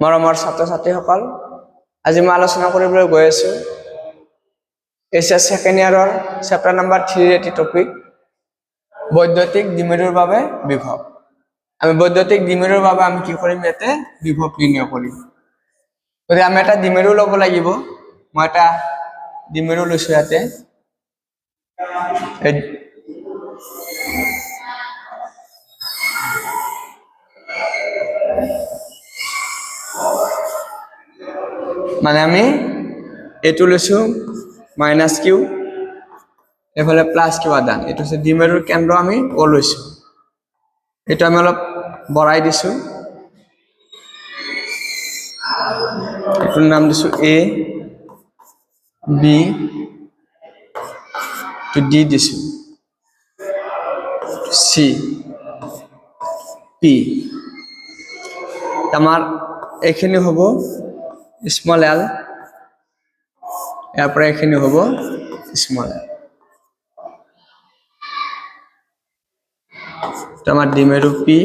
মৰমৰ ছাত্ৰ-ছাত্ৰীসকল, আজি মই আলোচনা কৰিবলৈ গৈ আছো এইচএছ সেকেন্ড ইয়াৰৰ চেপ্টাৰ নাম্বাৰ 3 এটি টপিক বৈদ্যুতিক দ্বিমেৰুৰ বাবে বিভৱ। আমি বৈদ্যুতিক দ্বিমেৰুৰ বাবে আমি কি কৰিম, ইয়াতে বিভৱ নিৰ্ণয় কৰিম। গতিকে আমি এটা দ্বিমেৰু ল'ব লাগিব। মই এটা দ্বিমেৰু লৈছো ইয়াতে। মানে আমি এইটো লৈছো মাইনাস কিউ, এফালে প্লাস কিউ আদান। এইটো হচ্ছে দ্বিমেৰুৰ কেন্দ্ৰ, আমি ও লৈছো। এইটো আমি অলপ বঢ়াই দিছো, এটার নাম দিছো এ বি টু ডি দিছো, সি পি। আমার এইখিনি হব স্মল এল, ইয়াৰ পৰা এইখিনি হব স্মল এল। আমার দ্বিমেৰু পি,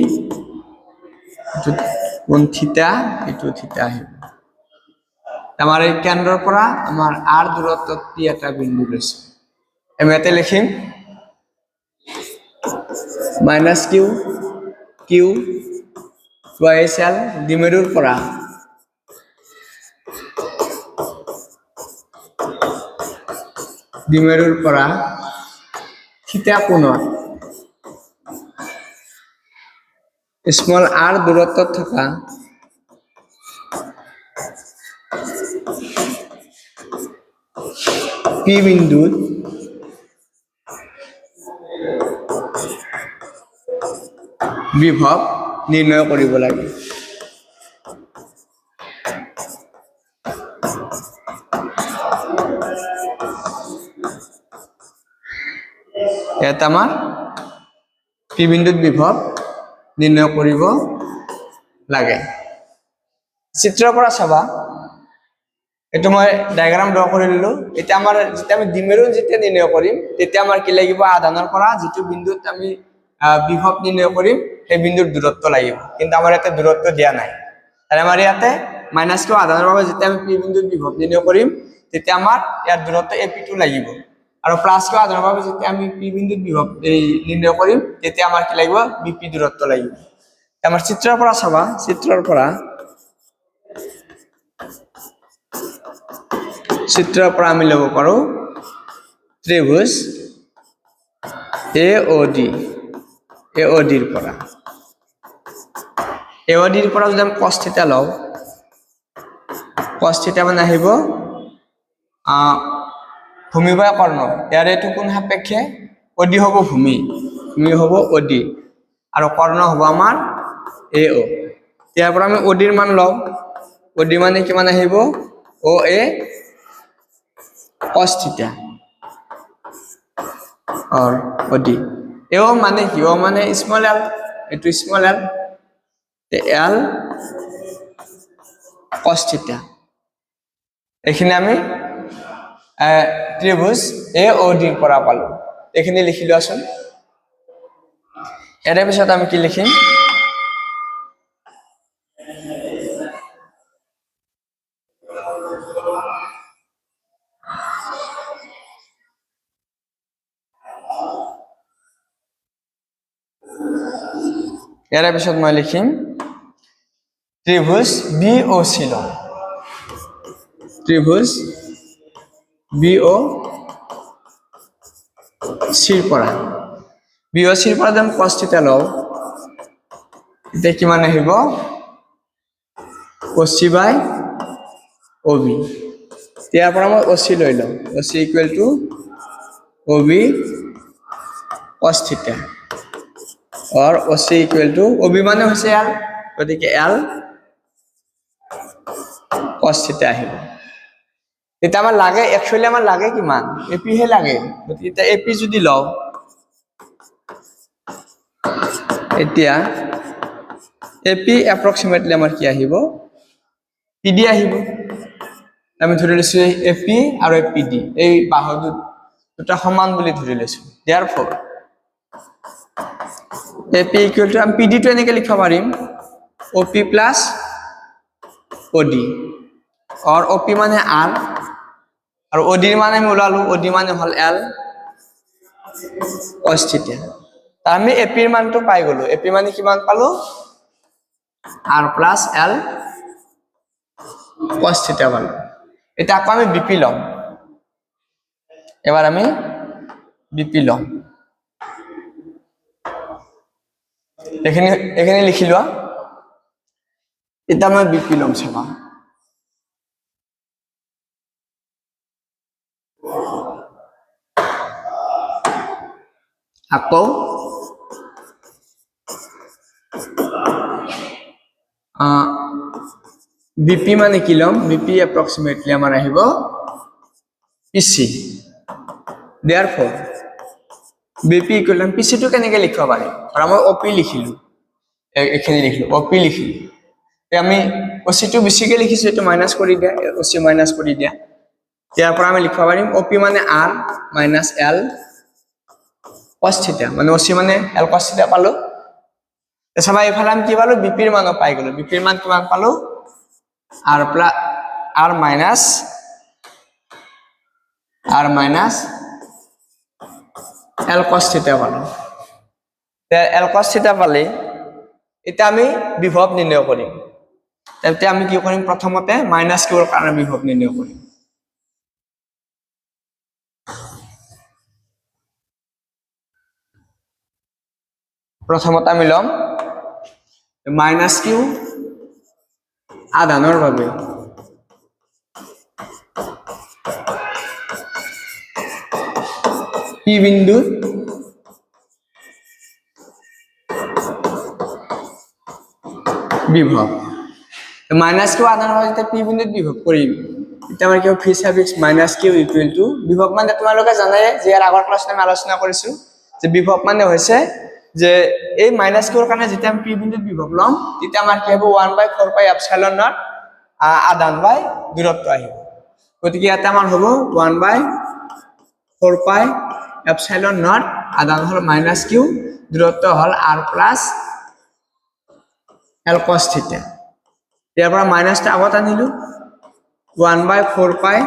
কোণ থিতা, এইটো থিতা আহিব। আমার এই কেন্দ্ৰৰ পৰা আমাৰ আর দূৰত্বত পি এটা বিন্দু লৈছে। আমি ইয়াতে লিখিম মাইনাস কিউ কিউ টুৱাইছ এল দ্বিমেৰুৰ পৰা থিতা কোণত স্মল আর দূৰত্বত থকা পি বিন্দুত বিভৱ নিৰ্ণয় কৰিব লাগে। ইয়াত আমাৰ পি বিন্দুত বিভৱ নিৰ্ণয় কৰিব লাগে। চিত্ৰৰ পৰা চাবা, এইটো মই ডায়াগ্ৰাম ড্ৰ কৰি ললো। এতিয়া আমাৰ যেতিয়া আমি দ্বিমেৰু যেতিয়া নিৰ্ণয় কৰিম, তেতিয়া আমাৰ কি লাগিব, আধানৰ পৰা যিটো বিন্দুত আমি বিভৱ নিৰ্ণয় কৰিম সেই বিন্দুৰ দূৰত্ব লাগিব। কিন্তু আমাৰ ইয়াতে দূৰত্ব দিয়া নাই, আৰু আমাৰ ইয়াতে মাইনাস কিউ আধানৰ বাবে যেতিয়া আমি পি বিন্দুত বিভৱ নিৰ্ণয় কৰিম, তেতিয়া আমাৰ ইয়াৰ দূৰত্ব এপি2 লাগিব। আৰু প্লাস কিউ আধানৰ বাবে যেতিয়া আমি পি বিন্দুত বিভৱ নিৰ্ণয় কৰিম, তেতিয়া আমাৰ কি লাগিব, বিপি দূৰত্ব লাগিব। আমাৰ চিত্ৰৰ পৰা চাবা, চিত্ৰৰ পৰা আমি ল'ব পাৰো ত্ৰিভুজ এওডিৰ পৰা যদি আমি cos থিটা লওঁ, cos থিটা মানে আহিব ভূমি বাই কৰ্ণ। ইয়াৰ এইটো কোন সাপেক্ষে, অডি হ'ব ভূমি হ'ব অডি, আৰু কৰ্ণ হ'ব আমাৰ এও। ইয়াৰ পৰা আমি অডিৰ মান লওঁ, অডি মানে কিমান আহিব, ও এ cos থিটা और অডি। এও মানে কি, ও মানে স্মল এল, এইটো স্মল এল, এল cos থিটা। এইখিনি আমি ত্ৰিভুজ এওডিৰ পৰা পালো। এইখিনি লিখি লোৱাচোন। ইয়াৰ পিছত আমি কি লিখিম, ইয়াৰ পিছত মই লিখিম ত্ৰিভুজ বি ও সি লম, ত্ৰিভুজ বি ও সিৰ পৰা যদি আমি cos থিটা লওঁ, এতিয়া কিমান আহিব, OC বাই OB। ইয়াৰ পৰা মই OC লৈ লওঁ, OC equal to OB cos theta, और OC ইকুৱেল টু OB মানে হৈছে L, গতিকে L cos থিটা আহিব। এতিয়া আমাৰ লাগে, একচুয়ালি আমাৰ লাগে কিমান, এপি হে লাগে। গতিকে এপি যদি লওঁ, এতিয়া এপি এপ্ৰক্সিমেটলি আমাৰ কি আহিব, পিডি আহিব। আমি ধৰি লৈছো এপি আৰু এপিডি এই বাহু দুটা সমান বুলি ধৰি লৈছো। দেয়াৰফৰ এপি ইকুৱেল টু, আমি পিডি টো এনেকে লিখিব পাৰিম, OP প্লাস OD और OP माने R और OD माने আমি ওলালো OD মানে হল L cos θ তা আমি AP এর মানটো পাই গলো AP মানে কি মান পালো R plus L cos θ পালো এটা আকৌ আমি BP লম এবার আমি BP লম এখানে লিখি লোৱা এটা মই BP লম চাবা আকৌ BP মানে কি লম BP approximately আমাৰ আহিব PC therefore BP equal to PC টো কেনেকৈ লিখিব পাৰি আৰু মই OP লিখিলো এখানে লিখলো OP লিখিলো তে আমি OC টো বেছিকে লিখিছো এটো মাইনাস কৰি দিয়া OC মাইনাস কৰি দিয়া ইয়াৰ পৰা আমি লিখিব পাৰিম OP মানে R minus L cos θ মানে OC মানে L cos θ পালো এছাবা এফালে আমি কি পালো BP এর মানও পাই গলো BP এর মান কিমান পালো R plus R minus L cos θ পালো L cos θ পালে এটা আমি বিভব নির্ণয় কৰিম তেতে আমি কি কৰিম প্ৰথমতে মাইনাস কিউৰ কাৰণে বিভব নিৰ্ণয় কৰিম প্ৰথমতে আমি লম মাইনাস কিউ আধানৰ বাবে পি বিন্দু বিভব মাইনাস কিউ আধানৰ বাবে পি বিন্দুত বিভব কৰিম এটা আমাৰ কি phi suffix minus q equal to বিভব মানে তোমালোকে জানাই যে ইয়াৰ আগৰ ক্লাছত আমি আলোচনা কৰিছো যে বিভব মানে হৈছে যে এই মাইনাস কিউৰ কাৰণে যেতিয়া আমি পি বিন্দুত বিভব লম তেতিয়া আমাৰ কি হ'ব 1/4 পাই এপসাইলন নট আধান বাই দূৰত্ব আহিব গতিকে এটা আমাৰ হ'ব 1/4 পাই এপসাইলন নট আধান হল মাইনাস কিউ দূৰত্ব হল r প্লাস L cos θ ইয়াৰ পৰা মাইনাসটা আগত আনিলো 1/4 pi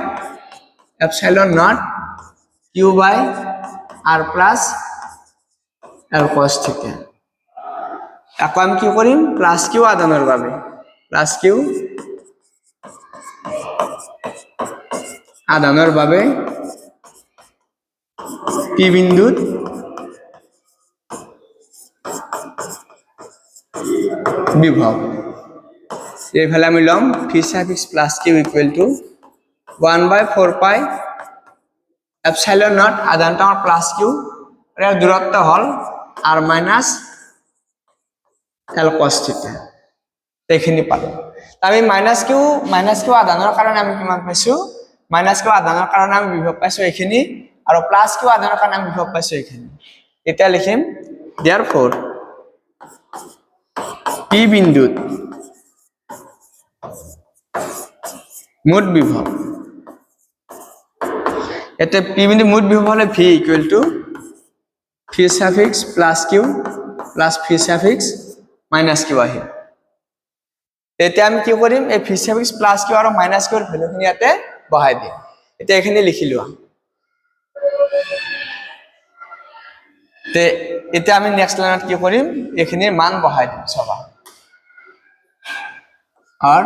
epsilon not q by r plus L cos θ আকৌ আমি কি কৰিম প্লাস q আধানৰ বাবে প্লাস q আধানৰ বাবে p বিন্দুত বিভব এইফালে আমি লম phi suffix plus q equal to 1/4 pi epsilon naught আধানটা আমার প্লাস কিউ এর দূরত্ব হল r মাইনাস L cos θ এইখিনি পালো আমি মাইনাস কিউ আধানৰ কাৰণে আমি কিমান পাইছো মাইনাস কিউ আধানৰ কাৰণে আমি বিভব পাইছো এইখিনি আৰু প্লাস কিউ আধানৰ কাৰণে আমি বিভব পাইছো এইখিনি এটা লিখিম therefore P বিন্দুত মোট বিভব এটা P বিন্দু মোট বিভব হলে V equal to phi suffix plus q plus phi suffix minus q আহিব এটা আমি কি কৰিম এই ফি সাফিক্স প্লাস কিউ আৰু মাইনাস কিউৰ ভ্যালুখিনি ইয়াতে বহাই দিম এটা এখানে লিখি লোৱা তে এটা আমি নেক্সট লাইনত কি কৰিম এখানের মান বহাই দিম সবা আর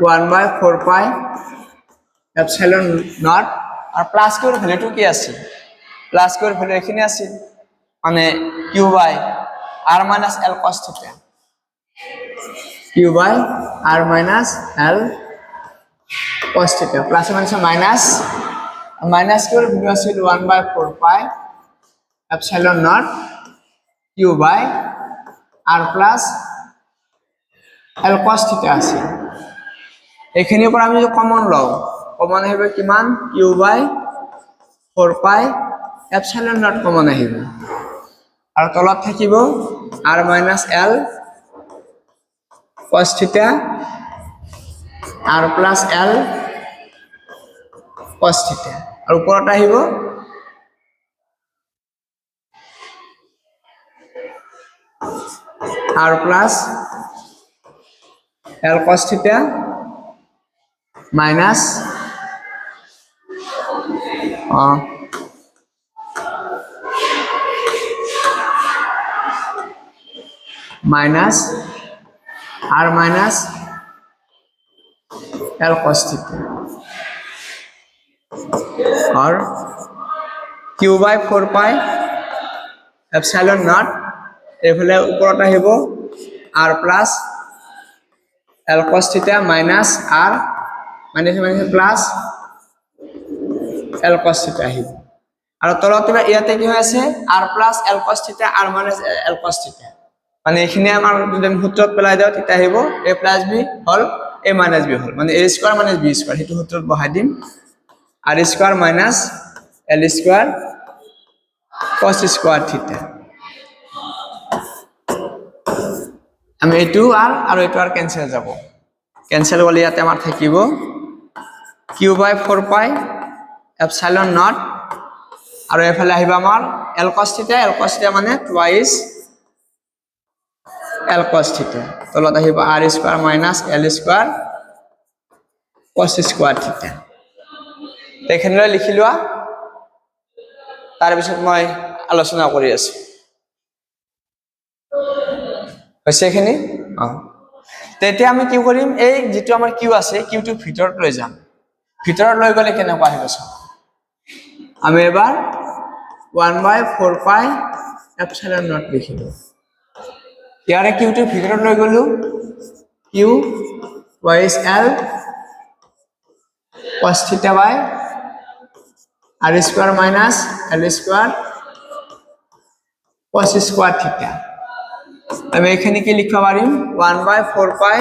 1/4 পাই এপসাইলন নট আর প্লাস কিউর ভ্যালুটো কি আছে প্লাস কিউর ভ্যালু এখানে আছে মানে q by r minus L cos θ q by r minus L cos θ plus মানে মাইনাস কিউর ভ্যালু আছিল 1/4 pi epsilon not q by r plus L cos θ আছে এখানে পর আমি যদি কমন লও কমন হবে কিমান q বাই 4 পাই এপসাইলন নট কমন আহিব আর তলত থাকিব r minus L cos θ r plus L cos θ আর উপরটা আহিব r plus L cos theta minus minus R minus L cos theta or Q by 4 pi epsilon naught এফালে উপৰত আহিব R plus L cos theta minus R minus plus L cos theta আহিব আৰু তলত ইয়াতে কি হৈ আছে R plus L cos theta R minus L cos theta মানে এখানে আমাৰ যদি সূত্ৰত পেলাই দাও তেতিয়া আহিব a plus b হল a minus b হল মানে a square minus b square হেতু সূত্ৰত বহাই দিম r square minus l square cos square theta আমি এটু আর এটু আর ক্যান্সেল যাব ক্যান্সেল হলে ইয়াতে আমাৰ থাকিব q by 4 pi epsilon naught আৰু এফালে আহিব আমাৰ l cos theta মানে twice L cos theta তলত আহিব r square minus L square cos square theta এখানে লিখি লোৱা তাৰ পিছত মই আলোচনা কৰি আছো হৈছে এখানে তেতিয়া আমি কি কৰিম এই যেটো আমাৰ q আছে q টো ভিতৰত লৈ যাম ভিতৰত লৈ গলে কেনেকুৱা আহিব আমি এবাৰ 1/4 pi epsilon naught লিখিলো ইয়ারে q টো ভিতৰত লৈ গলো q twice l cos theta by r square minus l square cos square theta আমি এখানে কি লিখতে পারিম 1/4 pi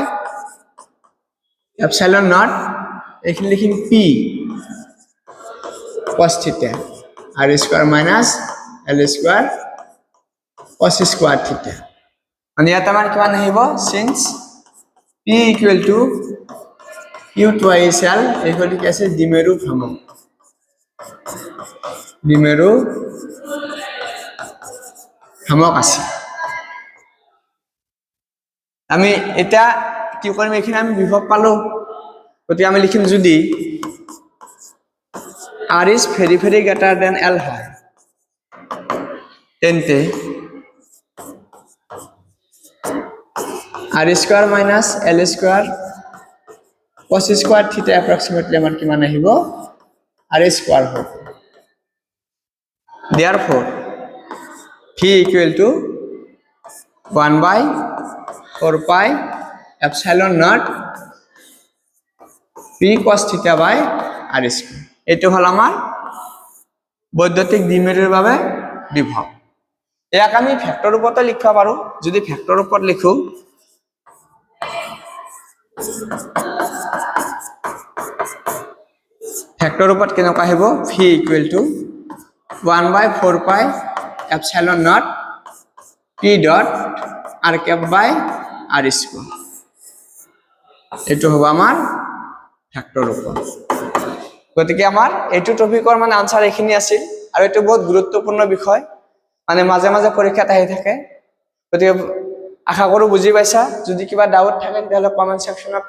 epsilon naught এখানে লিখিম p cos theta r square minus l square cos square theta মানে ইয়াত আমাৰ কিমান আহিব since p equal to q twice l equal to কি আছে দ্বিমেরু ভ্রামক আছে আমি এটা কি কৰিম এখানে আমি বিভব পালো গতি আমি লিখিম যদি r is very very greater than l হয় তেন্তে r square minus l square cos square theta approximately আমার কি মান আহিব r square হবে therefore p equal to 1/4 pi epsilon naught p cos theta by r square এটো হল আমার বৈদ্যুতিক দ্বিমেরুৰ বাবে বিভব ইয়াক আমি ভেক্টৰ ৰূপত লিখিব পাৰো যদি ভেক্টৰ ৰূপত লিখো ভেক্টৰ ৰূপত কেনেকুৱা আহিব v equal to 1/4 pi epsilon naught p dot r cap by r square এটো হ'ব আমাৰ ভেক্টৰ ৰূপত গতিকে আমাৰ এটো টপিকৰ মানে আনসার এখিনি আছিল আৰু এটো বহুত গুৰুত্বপূৰ্ণ বিষয় মানে মাঝে মাঝে পৰীক্ষাত আহি থাকে গতিকে আশা কৰো বুজি পাইছা যদি কিবা ডাউট থাকে তেতিয়াহলে কমেন্ট সেকশনত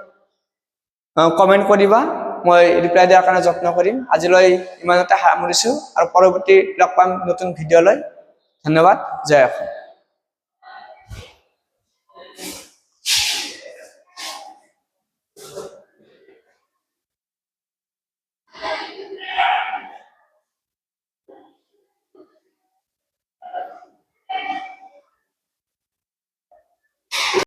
কমেন্ট কৰিবা মই ৰিপ্লাই দিয়াৰ কাৰণে যত্ন কৰিম আজিলৈ ইমানতে সামৰিছো আৰু পৰৱৰ্তী লগ পাম নতুন ভিডিঅ লৈ ধন্যবাদ জয় অসম